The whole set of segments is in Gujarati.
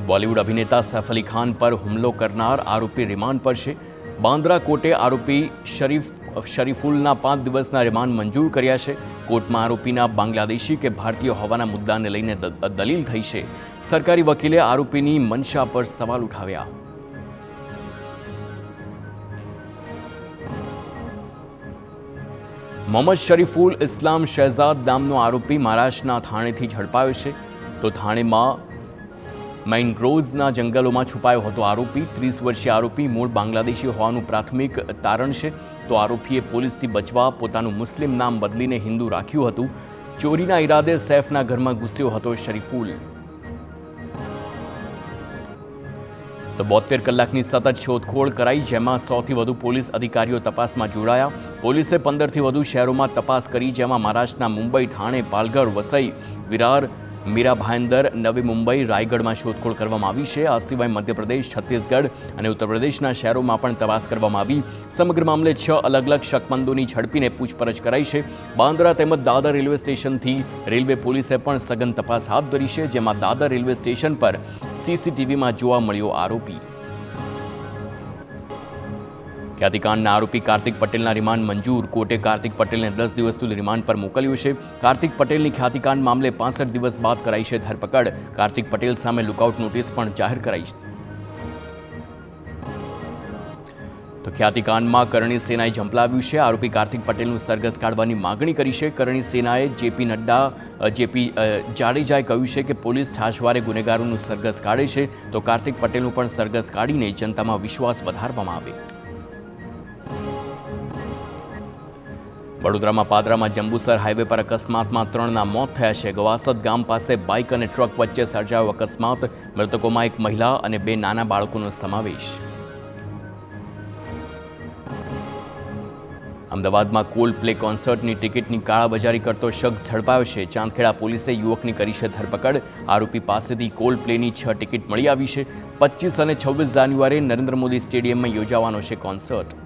बॉलीवुड अभिनेता सैफ अली खान पर हुमलो करनार आरोपी रिमांड पर છે। બાંદ્રા કોર્ટે આરોપી શરીફુલના 5 દિવસના રિમાન્ડ મંજૂર કર્યા છે। કોર્ટમાં આરોપીના બાંગ્લાદેશી કે ભારતીય હોવાના મુદ્દાને લઈને દલીલ થઈ છે। સરકારી વકીલે આરોપીની મનશા પર સવાલ ઉઠાવ્યા। મોહમ્મદ શરીફુલ ઇસ્લામ શહેજાદ નામનો આરોપી મહારાષ્ટ્રના થાણેથી ઝડપાયો છે। તો થાણેમાં મેંગ્રોવ્સના જંગલોમાં છુપાયો હતો આરોપી। 30 વર્ષીય આરોપી મૂળ બાંગ્લાદેશી હોવાનું પ્રાથમિક તારણ છે। તો આરોપીએ પોલીસથી બચવા પોતાનું મુસ્લિમ નામ બદલીને હિન્દુ રાખ્યું હતું। ચોરીના ઈરાદે સૈફના ઘરમાં ઘૂસ્યો હતો શરીફુલ। તો 72 કલાકની સતત શોધખોળ કરાઈ, જેમાં 100થી વધુ પોલીસ અધિકારીઓ તપાસમાં જોડાયા। પોલીસે 15થી વધુ શહેરોમાં તપાસ કરી, જેમાં મહારાષ્ટ્રના મુંબઈ, ઠાણે, પાલઘર, વસઈ, વિરાર, મીરા ભાયંદર, નવી મુંબઈ, રાયગઢમાં શોધખોળ કરવામાં આવી છે। આ સિવાય મધ્યપ્રદેશ, છત્તીસગઢ અને ઉત્તર પ્રદેશના શહેરોમાં પણ તપાસ કરવામાં આવી। સમગ્ર મામલે 6 અલગ અલગ શકમંદોની ઝડપીને પૂછપરછ કરાઈ છે। બાંદ્રા તેમજ દાદર રેલવે સ્ટેશનથી રેલવે પોલીસે પણ સઘન તપાસ હાથ ધરી છે, જેમાં દાદર રેલવે સ્ટેશન પર સીસીટીવીમાં જોવા મળ્યો આરોપી। ખ્યાતિકાંડના આરોપી કાર્તિક પટેલના રિમાન્ડ મંજૂર। કોર્ટે કાર્તિક પટેલને 10 દિવસ સુધી રિમાન્ડ પર મોકલ્યો છે। કાર્તિક પટેલની ખ્યાતિકાંડ મામલે 65 દિવસ બાદ કરાઈ છે ધરપકડ। કાર્તિક પટેલ સામે લુકઆઉટ નોટિસ પણ જાહેર કરાઈ છે। તો ખ્યાતિકાંડમાં કરણી સેનાએ ઝંપલાવ્યું છે। આરોપી કાર્તિક પટેલનું સરઘસ કાઢવાની માગણી કરી છે। કરણી સેનાએ જેપી જાડેજાએ કહ્યું છે કે પોલીસ છાશવારે ગુનેગારોનું સરઘસ કાઢે છે, તો કાર્તિક પટેલનું પણ સરઘસ કાઢીને જનતામાં વિશ્વાસ વધારવામાં આવે। વડોદરામાં પાદરામાં જંબુસર હાઈવે પર અકસ્માતમાં 3ના મોત થયા છે। ગવાસદ ગામ પાસે બાઇક અને ટ્રક વચ્ચે સર્જાયો અકસ્માત। મૃતકોમાં એક મહિલા અને 2 નાના બાળકોનો સમાવેશ। અમદાવાદમાં કોલ્ડ પ્લે કોન્સર્ટની ટિકિટની કાળાબજારી કરતો શખ્સ ઝડપાયો છે। ચાંદખેડા પોલીસે યુવકની કરી છે ધરપકડ। આરોપી પાસેથી કોલ્ડ પ્લેની 6 ટિકિટ મળી આવી છે। 25 અને 26 જાન્યુઆરીએ નરેન્દ્ર મોદી સ્ટેડિયમમાં યોજાવાનો છે કોન્સર્ટ।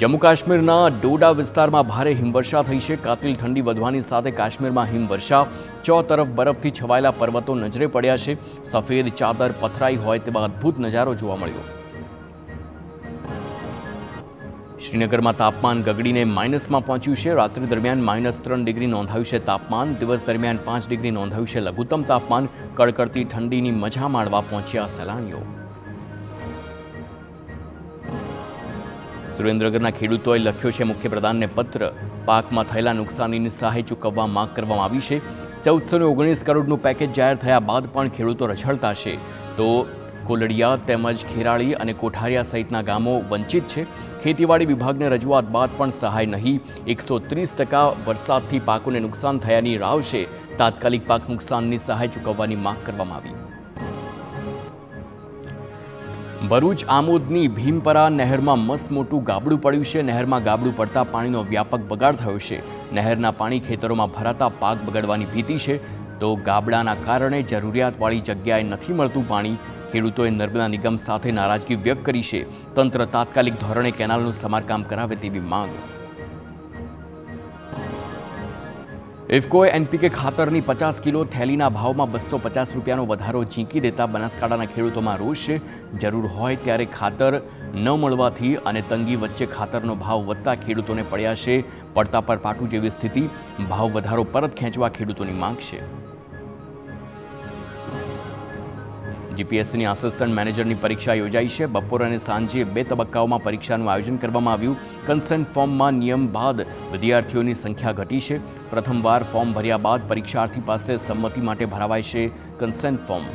જમ્મુ કાશ્મીરના ડોડા વિસ્તારમાં ભારે હિમવર્ષા થઈ છે। કાતિલ ઠંડી વધવાની સાથે કાશ્મીરમાં હિમવર્ષા, ચોતરફ બરફથી છવાયેલા પર્વતો નજરે પડ્યા છે। સફેદ ચાદર પથરાઈ હોય તેવા અદ્ભુત નજારો જોવા મળ્યો। શ્રીનગરમાં તાપમાન ગગડીને માઇનસમાં પહોંચ્યું છે। રાત્રિ દરમિયાન -3 ડિગ્રી નોંધાયું છે તાપમાન। દિવસ દરમિયાન 5 ડિગ્રી નોંધાયું છે લઘુત્તમ તાપમાન। કડકડતી ઠંડીની મજા માણવા પહોંચ્યા સહેલાણીઓ। સુરેન્દ્રનગરના ખેડૂતોએ લખ્યો છે મુખ્યપ્રધાનને પત્ર। પાકમાં થયેલા નુકસાનીની સહાય ચૂકવવા માંગ કરવામાં આવી છે। 1419 કરોડનું પેકેજ જાહેર થયા બાદ પણ ખેડૂતો રઝળતા છે। તો કોલડિયા તેમજ ખેરાળી અને કોઠારિયા સહિતના ગામો વંચિત છે। ખેતીવાડી વિભાગને રજૂઆત બાદ પણ સહાય નહીં। 130% વરસાદથી પાકોને નુકસાન થયાની રાવ છે। તાત્કાલિક પાક નુકસાનની સહાય ચૂકવવાની માંગ કરવામાં આવી। ભરૂચ આમોદની ભીમપરા નહેરમાં મસમોટું ગાબડું પડ્યું છે। નહેરમાં ગાબડું પડતા પાણીનો વ્યાપક બગાડ થયો છે। નહેરના પાણી ખેતરોમાં ભરાતા પાક બગડવાની ભીતિ છે। તો ગાબડાના કારણે જરૂરિયાતવાળી જગ્યાએ નથી મળતું પાણી। ખેડૂતોએ નર્મદા નિગમ સાથે નારાજગી વ્યક્ત કરી છે। તંત્ર તાત્કાલિક ધોરણે કેનાલનું સમારકામ કરાવે તેવી માંગ। ઇફકોએ એનપીકે ખાતરની 50 કિલો થેલીના ભાવમાં 250 રૂપિયાનો વધારો ઝીંકી દેતા બનાસકાંઠાના ખેડૂતોમાં રોષ છે। જરૂર હોય ત્યારે ખાતર ન મળવાથી અને તંગી વચ્ચે ખાતરનો ભાવ વધતા ખેડૂતોને પડ્યા છે પડતા પર પાટું જેવી સ્થિતિ। ભાવ વધારો પરત ખેંચવા ખેડૂતોની માંગ છે। જીપીએસસીની આસિસ્ટન્ટ મેનેજરની પરીક્ષા યોજાઈ છે। બપોર અને સાંજે 2 તબક્કાઓમાં પરીક્ષાનું આયોજન કરવામાં આવ્યું। કન્સેન્ટ ફોર્મમાં નિયમ બાદ વિદ્યાર્થીઓની સંખ્યા ઘટી છે। પ્રથમવાર ફોર્મ ભર્યા બાદ પરીક્ષાર્થી પાસે સંમતિ માટે ભરાવાય છે કન્સેન્ટ ફોર્મ।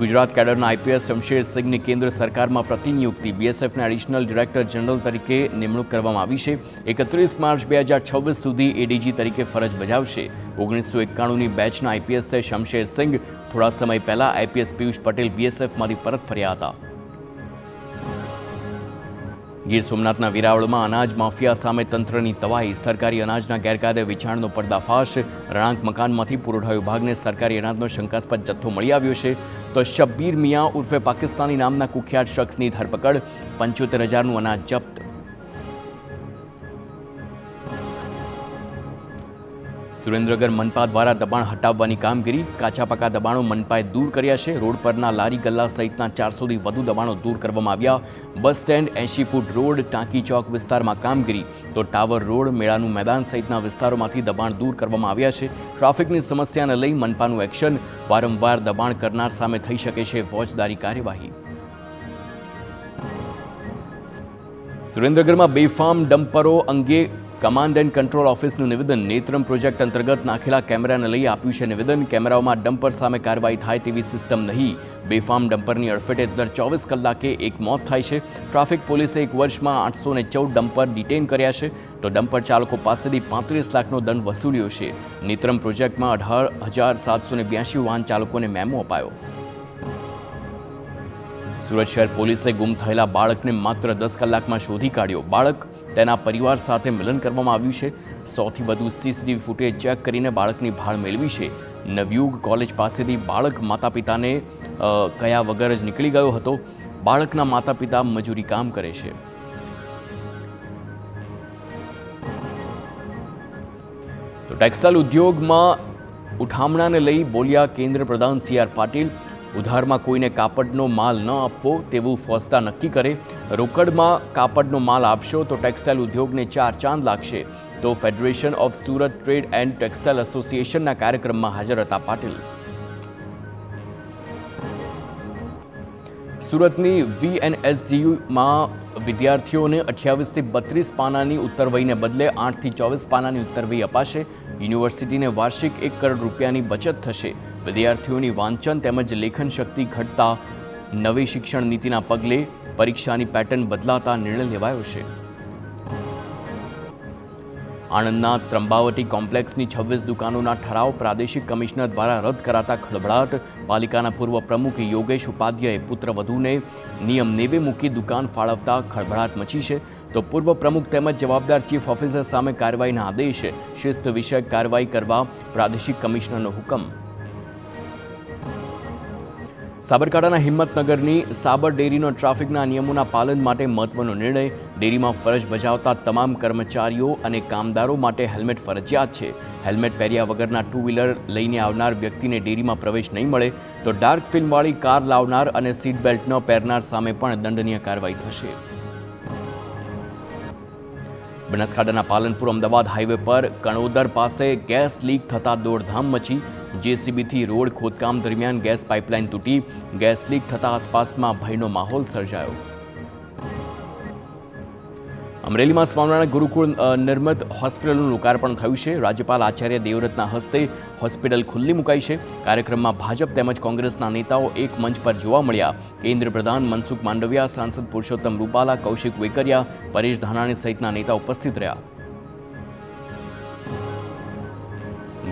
ગુજરાત કેડરના આઈપીએસ શમશેર સિંઘની કેન્દ્ર સરકારમાં પ્રતિનિયુક્તિ। બીએસએફના એડિશનલ ડિરેક્ટર જનરલ તરીકે નિમણૂક કરવામાં આવી છે। 31 માર્ચ 2026 સુધી એડીજી તરીકે ફરજ બજાવશે। 1991ની બેચના આઈપીએસ છે શમશેર સિંઘ। થોડા સમય પહેલા આઈપીએસ પિયુષ પટેલ બીએસએફમાંથી પરત ફર્યા હતા। ગીર સોમનાથના વિરાવળમાં અનાજ માફિયા સામે તંત્રની તવાઈ। સરકારી અનાજના ગેરકાયદે વેચાણનો પર્દાફાશ। રહેણાંક મકાનમાંથી પુરવઠા વિભાગને સરકારી અનાજનો શંકાસ્પદ જથ્થો મળી આવ્યો છે। તો શબ્બીર મિયા ઉર્ફે પાકિસ્તાની નામના કુખ્યાત શખ્સની ધરપકડ। 75,000નું અનાજ જપ્ત। સુરેન્દ્રનગર મનપા દ્વારા દબાણ હટાવવાની કામગીરી, કાચા પાકા દબાણો મનપાએ દૂર કર્યા છે. રોડ પરના લારી ગલ્લા સહિતના 400થી વધુ દબાણો દૂર કરવામાં આવ્યા. બસ સ્ટેન્ડ, 80 ફૂટ રોડ, ટાંકી ચોક વિસ્તારમાં કામગીરી, તો ટાવર રોડ, મેળાનું મેદાન સહિતના વિસ્તારોમાંથી દબાણ દૂર કરવામાં આવ્યા છે. ટ્રાફિકની સમસ્યાને લઈ મનપાનું એક્શન, વારંવાર દબાણ કરનાર સામે થઈ શકે છે ફોજદારી કાર્યવાહી. સુરેન્દ્રનગરમાં બેફામ ડમ્પરો અંગે કમાન્ડ એન્ડ કંટ્રોલ ઓફિસનું નિવેદન. નેત્રમ પ્રોજેક્ટ અંતર્ગત નાખેલા કેમેરાને લઈ આપ્યું છે નિવેદન. કેમેરાઓમાં ડમ્પર સામે કાર્યવાહી થાય તેવી સિસ્ટમ નહીં. બેફામ ડમ્પરની અડફેટે દર 24 કલાકે એક મોત થાય છે. ટ્રાફિક પોલીસે એક વર્ષમાં 814 ડમ્પર ડિટેઇન કર્યા છે, તો ડમ્પર ચાલકો પાસેથી 35 લાખનો દંડ વસૂલ્યો છે. નેત્રમ પ્રોજેક્ટમાં 18,782 વાહન ચાલકોને મેમો અપાયો. સુરત શહેર પોલીસે ગુમ થયેલા બાળકને માત્ર 10 કલાકમાં શોધી કાઢ્યો. બાળક તેના પરિવાર સાથે મિલન કરવામાં આવ્યું છે. 100થી વધુ સીસીટીવી ફૂટેજ ચેક કરીને બાળકની ભાળ મેળવી છે. નવયુગ કોલેજ પાસેથી બાળક માતા પિતાને કયા વગર જ નીકળી ગયો હતો. બાળકના માતા પિતા મજૂરી કામ કરે છે. તો ટેક્સટાઇલ ઉદ્યોગમાં ઉઠામણાને લઈ બોલ્યા કેન્દ્ર પ્રધાન CR પાટીલ. ઉધારમાં કોઈને કાપડનો માલ ન આપવો તેવું ફોસતા નક્કી કરે. રોકડમાં કાપડનો માલ આપશો તો ટેક્સટાઇલ ઉદ્યોગને 4 ચાંદ લાગશે. તો federation of Surat trade and textile એસોસિએશનના કાર્યક્રમમાં હાજર હતા પાટીલ. સુરતની VNSGUમાં વિદ્યાર્થીઓને 28થી 32 પાનાની ઉત્તરવહીને બદલે 8થી 24 પાનાની ઉત્તરવહી અપાશે. યુનિવર્સિટીને વાર્ષિક 1 કરોડ રૂપિયાની બચત થશે. વિદ્યાર્થીઓની વાંચન તેમજ લેખન શક્તિ ઘટતા નવી શિક્ષણ નીતિના પગલે પરીક્ષાની પેટર્ન બદલાતા નિર્ણય લેવાયો છે. આણંદના ત્રંબાવટી કોમ્પ્લેક્સની 26 દુકાનોના ઠરાવ પ્રાદેશિક કમિશનર દ્વારા રદ કરાતા ખળભળાટ. પાલિકાના પૂર્વ પ્રમુખ યોગેશ ઉપાધ્યાયે પુત્રવધૂને નિયમ નેવે મૂકી દુકાન ફાળવતા ખળભળાટ મચી છે. તો પૂર્વ પ્રમુખ તેમજ જવાબદાર ચીફ ઓફિસર સામે કાર્યવાહીના આદેશ. શિસ્ત વિષયક કાર્યવાહી કરવા પ્રાદેશિક કમિશનરનો હુકમ. સાબરકાંઠાના હિંમતનગરની સાબર ડેરીનો ટ્રાફિકના નિયમોના પાલન માટે મહત્વનો નિર્ણય. ડેરીમાં ફરજ બજાવતા તમામ કર્મચારીઓ અને કામદારો માટે હેલ્મેટ ફરજિયાત છે. હેલ્મેટ પહેર્યા વગરના 2 વ્હીલર લઈને આવનાર વ્યક્તિને ડેરીમાં પ્રવેશ નહીં મળે. તો ડાર્ક ફિલ્મવાળી કાર લાવનાર અને સીટ બેલ્ટ ન પહેરનાર સામે પણ દંડનીય કાર્યવાહી થશે. બનાસકાંઠાના પાલનપુર અમદાવાદ હાઈવે પર કણોદર પાસે ગેસ લીક થતાં દોડધામ મચી. JCBથી રોડ ખોદકામ દરમિયાન ગેસ પાઇપલાઇન તૂટી. ગેસ લીક થતાં આસપાસમાં ભયનો માહોલ સર્જાયો. અમરેલીમાં સ્વામિનારાયણ ગુરુકુળ નિર્મિત હોસ્પિટલનું લોકાર્પણ થયું છે. રાજ્યપાલ આચાર્ય દેવવ્રતના હસ્તે હોસ્પિટલ ખુલ્લી મુકાઈ છે. કાર્યક્રમમાં ભાજપ તેમજ કોંગ્રેસના નેતાઓ એક મંચ પર જોવા મળ્યા. કેન્દ્ર પ્રધાન મનસુખ માંડવિયા, સાંસદ પુરુષોત્તમ રૂપાલા, કૌશિક વેકરિયા, પરેશ ધાનાણી સહિતના નેતા ઉપસ્થિત રહ્યા.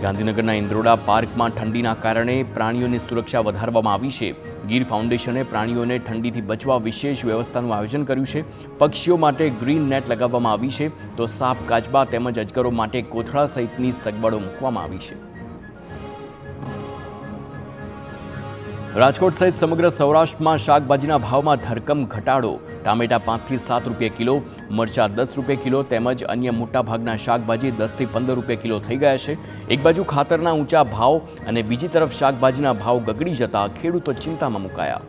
ગાંધીનગરના ઇન્દ્રોડા પાર્કમાં ઠંડીના કારણે પ્રાણીઓની સુરક્ષા વધારવામાં આવી છે. ગીર ફાઉન્ડેશને પ્રાણીઓને ઠંડીથી બચવા વિશેષ વ્યવસ્થાનું આયોજન કર્યું છે. પક્ષીઓ માટે ગ્રીન નેટ લગાવવામાં આવી છે, તો સાપ, કાચબા તેમજ અજગરો માટે કોથળા સહિતની સગવડો મૂકવામાં આવી છે. રાજકોટ સહિત સમગ્ર સૌરાષ્ટ્રમાં શાકભાજીના ભાવમાં ધરખમ ઘટાડો. ટામેટા 5 થી 7 રૂપિયા કિલો, મરચા 10 રૂપિયા કિલો તેમજ અન્ય મોટાભાગના શાકભાજી 10 થી 15 રૂપિયા કિલો થઈ ગયા છે. એક બાજુ ખાતરના ઊંચા ભાવ અને બીજી તરફ શાકભાજીના ભાવ ગગડી જતા ખેડૂતો ચિંતામાં મુકાયા.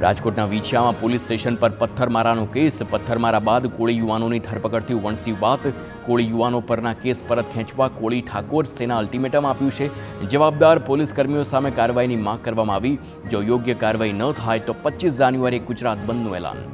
રાજકોટના વિછિયામાં પોલીસ સ્ટેશન પર પથ્થરમારાનો કેસ. પથ્થરમારા બાદ કોળી યુવાનોની ધરપકડથી વણસી વાત. કોળી યુવાનો પરના કેસ પરત ખેંચવા કોળી ઠાકોર સેના અલ્ટિમેટમ આપ્યું છે. જવાબદાર પોલીસ કર્મીઓ સામે કાર્યવાહીની માંગ કરવામાં આવી. જો યોગ્ય કાર્યવાહી ન થાય તો 25 જાન્યુઆરીએ ગુજરાત બંધનું એલાન.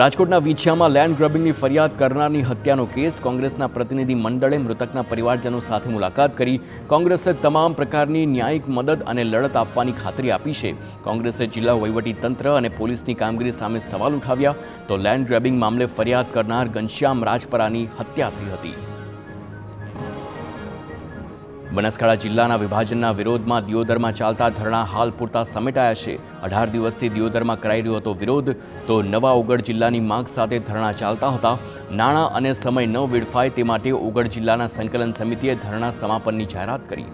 રાજકોટના વિછિયામાં લેન્ડ ગ્રેબિંગની ફરિયાદ કરનારની હત્યાનો કેસ. કોંગ્રેસના પ્રતિનિધિ મંડળે મૃતકના પરિવારજનો સાથે મુલાકાત કરી. કોંગ્રેસે તમામ પ્રકારની ન્યાયિક મદદ અને લડત આપવાની ખાતરી આપી છે. કોંગ્રેસે જિલ્લા વહીવટીતંત્ર અને પોલીસની કામગીરી સામે સવાલ ઉઠાવ્યા. તો લેન્ડ ગ્રેબિંગ મામલે ફરિયાદ કરનાર ઘનશ્યામ રાજપરાની હત્યા થઈ હતી. બનાસકાંઠા જિલ્લાના વિભાજનના વિરોધમાં દિયોદરમાં ચાલતા ધરણા હાલ પૂરતા સમેટાયા છે. 18 દિવસથી દિયોદરમાં કરાઈ રહ્યો હતો વિરોધ. તો નવા ઓગળ જિલ્લાની માંગ સાથે ધરણા ચાલતા હતા. નાણાં અને સમય ન વેડફાય તે માટે ઓગળ જિલ્લાના સંકલન સમિતિએ ધરણા સમાપનની જાહેરાત કરી.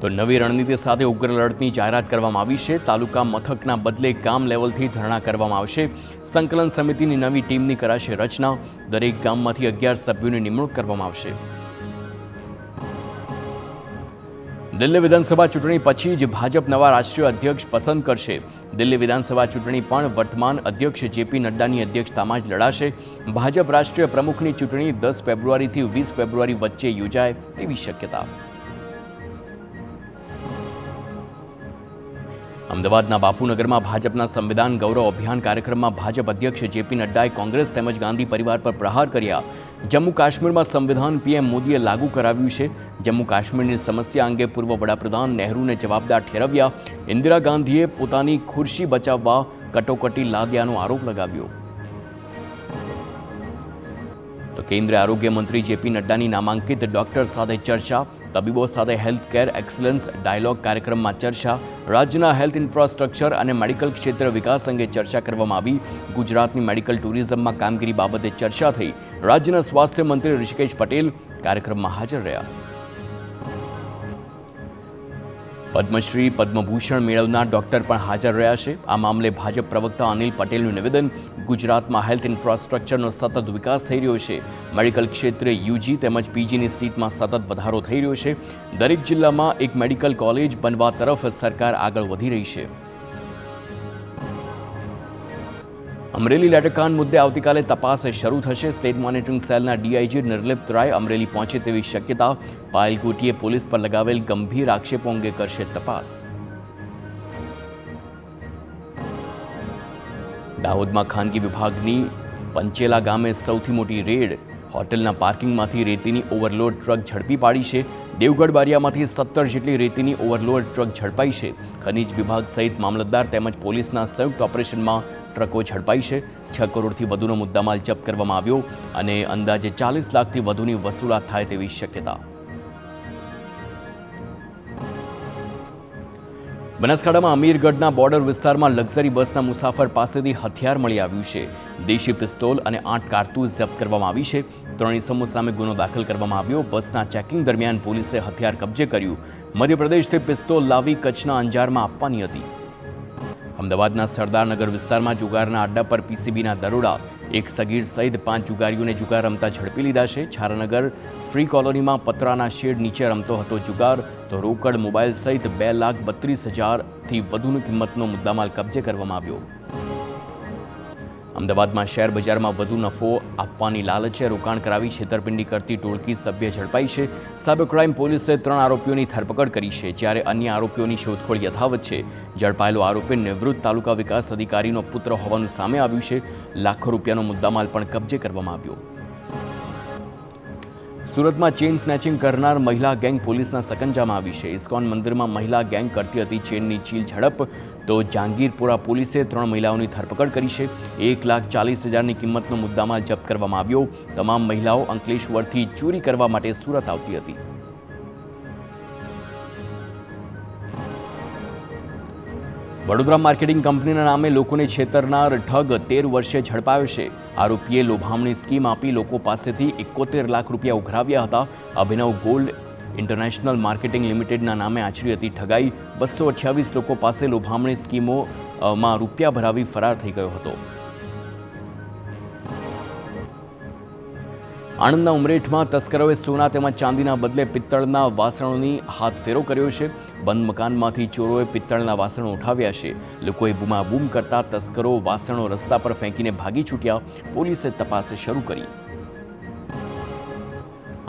તો નવી રણનીતિ સાથે ઉગ્ર લડતની જાહેરાત કરવામાં આવી છે. તાલુકા મથકના બદલે ગામ લેવલથી ધરણા કરવામાં આવશે. સંકલન સમિતિની નવી ટીમની કરાશે રચના. દરેક ગામમાંથી 11 સભ્યોની નિમણૂક કરવામાં આવશે. દિલ્હી વિધાનસભા ચૂંટણી પછી જ ભાજપ નવા રાષ્ટ્રીય અધ્યક્ષ પસંદ કરશે. દિલ્હી વિધાનસભા ચૂંટણી પણ વર્તમાન અધ્યક્ષ જેપી નડ્ડાની અધ્યક્ષતામાં જ લડાશે. ભાજપ રાષ્ટ્રીય પ્રમુખની ચૂંટણી 10 ફેબ્રુઆરીથી 20 ફેબ્રુઆરી વચ્ચે યોજાય તેવી શક્યતા. અમદાવાદના બાપુનગરમાં ભાજપના સંવિધાન ગૌરવ અભિયાન કાર્યક્રમમાં ભાજપ અધ્યક્ષ જેપી નડ્ડાએ કોંગ્રેસ તેમજ ગાંધી પરિવાર પર પ્રહાર કર્યા. જમ્મુ કાશ્મીરમાં સંવિધાન પીએમ મોદીએ લાગુ કરાવ્યું છે. જમ્મુ કાશ્મીરની સમસ્યા અંગે પૂર્વ વડાપ્રધાન નહેરુને જવાબદાર ઠેરવ્યા. ઇન્દિરા ગાંધીએ પોતાની ખુરશી બચાવવા કટોકટી લાદ્યાનો આરોપ લગાવ્યો. તો કેન્દ્રીય આરોગ્ય મંત્રી જેપી નડ્ડાની નામાંકિત ડોક્ટર સાથે ચર્ચા. તબીબો સાથે હેલ્થ કેર એક્સલન્સ ડાયલોગ કાર્યક્રમમાં ચર્ચા. રાજ્યના હેલ્થ ઇન્ફ્રાસ્ટ્રક્ચર અને મેડિકલ ક્ષેત્ર વિકાસ અંગે ચર્ચા કરવામાં આવી. ગુજરાતની મેડિકલ ટુરિઝમમાં કામગીરી બાબતે ચર્ચા થઈ. રાજ્યના સ્વાસ્થ્ય મંત્રી ઋષિકેશ પટેલ કાર્યક્રમમાં હાજર રહ્યા. પદ્મશ્રી પદ્મભૂષણ મેળવનાર ડોક્ટર પણ હાજર રહ્યા છે. આ મામલે ભાજપ પ્રવક્તા અનિલ પટેલનું નિવેદન. ગુજરાતમાં હેલ્થ ઇન્ફ્રાસ્ટ્રક્ચરનો સતત વિકાસ થઈ રહ્યો છે. મેડિકલ ક્ષેત્રે યુજી તેમજ પીજીની સીટમાં સતત વધારો થઈ રહ્યો છે. દરેક જિલ્લામાં એક મેડિકલ કોલેજ બનવા તરફ સરકાર આગળ વધી રહી છે. અમરેલી લેટરકાંડ મુદ્દે આવતીકાલે તપાસ શરૂ થશે. સ્ટેટ મોનિટરિંગ સેલના ડીઆઈજી નિર્લિપ્ત રાય અમરેલી પહોંચે તેવી શક્યતા. પાયલ કોટીએ પોલીસ પર લગાવેલ ગંભીર આક્ષેપો અંગે કરશે તપાસ. દાહોદમાં ખાનગી વિભાગની પંચેલા ગામે સૌથી મોટી રેડ. હોટલના પાર્કિંગમાંથી રેતીની ઓવરલોડ ટ્રક ઝડપી પાડી છે. દેવગઢ બારિયામાંથી 17 જેટલી રેતીની ઓવરલોડ ટ્રક ઝડપાઈ છે. ખનીજ વિભાગ સહિત મામલતદાર તેમજ પોલીસના સંયુક્ત ઓપરેશનમાં ટ્રકો ઝડપાઈ છે. 6 કરોડથી વધુનો મુદ્દામાલ જપ્ત કરવામાં આવ્યો અને અંદાજે 40 લાખથી વધુની વસૂલાત થાય તેવી શક્યતા. બનાસકાંઠામાં અમીરગઢના બોર્ડર વિસ્તારમાં લક્ઝરી બસના મુસાફર પાસેથી હથિયાર મળી આવ્યું છે. દેશી પિસ્તોલ અને 8 કારતૂસ જપ્ત કરવામાં આવી છે. 3 ઇસમો સામે ગુનો દાખલ કરવામાં આવ્યો. બસના ચેકિંગ દરમિયાન પોલીસે હથિયાર કબજે કર્યું. મધ્યપ્રદેશથી પિસ્તોલ લાવી કચ્છના અંજારમાં આપવાની હતી. અમદાવાદના સરદારનગર વિસ્તારમાં જુગારના અડ્ડા પર પીસીબીના દરોડા. એક સગીર સહિત 5 જુગારીઓને જુગાર રમતા ઝડપી લીધા છે. છારાનગર ફ્રી કોલોનીમાં પતરાના શેડ નીચે રમતો હતો જુગાર. તો રોકડ મોબાઈલ સહિત 2,32,000થી વધુની કિંમતનો મુદ્દામાલ કબજે કરવામાં આવ્યો. અમદાવાદમાં શેર બજારમાં વધુ નફો આપવાની લાલચે રોકાણ કરાવી છેતરપિંડી કરતી ટોળકી સભ્ય ઝડપાઈ છે. સાયબર ક્રાઇમ પોલીસે 3 આરોપીઓની ધરપકડ કરી છે, જ્યારે અન્ય આરોપીઓની શોધખોળ યથાવત છે. ઝડપાયેલો આરોપી નિવૃત્ત તાલુકા વિકાસ અધિકારીનો પુત્ર હોવાનું સામે આવ્યું છે. લાખો રૂપિયાનો મુદ્દામાલ પણ કબજે કરવામાં આવ્યો. સુરતમાં ચેઇન સ્નેચિંગ કરનાર મહિલા ગેંગ પોલીસના સકંજામાં આવી છે. ઇસ્કોન મંદિરમાં મહિલા ગેંગ કરતી હતી ચેઇનની ચીલ ઝડપ. તો જહાંગીરપુરા પોલીસે 3 મહિલાઓની ધરપકડ કરી છે. 1,40,000ની કિંમતનો મુદ્દામાલ જપ્ત કરવામાં આવ્યો. તમામ મહિલાઓ અંકલેશ્વરથી ચોરી કરવા માટે સુરત આવતી હતી. વડોદરા માર્કેટિંગ કંપનીના નામે લોકોને છેતરનાર ઠગ 13 વર્ષે ઝડપાયો છે. આરોપીએ લોભામણી સ્કીમ આપી લોકો પાસેથી 71 લાખ રૂપિયા ઉઘરાવ્યા હતા. અભિનવ ગોલ્ડ ઇન્ટરનેશનલ માર્કેટિંગ લિમિટેડના નામે આચરી હતી ઠગાઈ. 228 લોકો પાસે લોભામણી સ્કીમોમાં રૂપિયા ભરાવી ફરાર થઈ ગયો હતો. આણંદના ઉમરેઠમાં તસ્કરોએ સોના તેમજ ચાંદીના બદલે પિત્તળના વાસણોની હાથફેરો કર્યો છે. બંધ મકાનમાંથી ચોરોએ પિત્તળના વાસણો ઉઠાવ્યા છે. લોકોએ બૂમાબૂમ કરતા તસ્કરો વાસણો રસ્તા પર ફેંકીને ભાગી છૂટ્યા. પોલીસે તપાસ શરૂ કરી.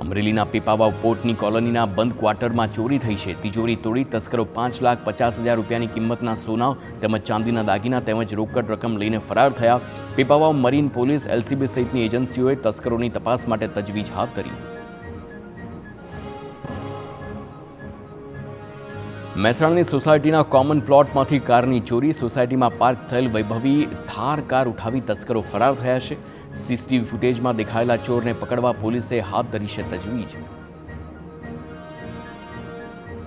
અમરેલીના પીપાવાવ પોર્ટની કોલોનીના બંધ ક્વાર્ટરમાં ચોરી થઈ છે. તિજોરી તોડી તસ્કરો 5,50,000 રૂપિયાની કિંમતના સોના તેમજ ચાંદીના દાગીના તેમજ રોકડ રકમ લઈને ફરાર થયા. પીપાવાવ મરીન પોલીસ, એલસીબી સહિતની એજન્સીઓએ તસ્કરોની તપાસ માટે તજવીજ હાથ ધરી. મહેસાણાની સોસાયટીના કોમન પ્લોટમાંથી કારની ચોરી. સોસાયટીમાં પાર્ક થયેલ વૈભવી થાર કાર ઉઠાવી તસ્કરો ફરાર થયા છે. સીસીટીવી ફૂટેજમાં દેખાયેલા ચોરને પકડવા પોલીસે હાથ ધરી છે તજવીજ.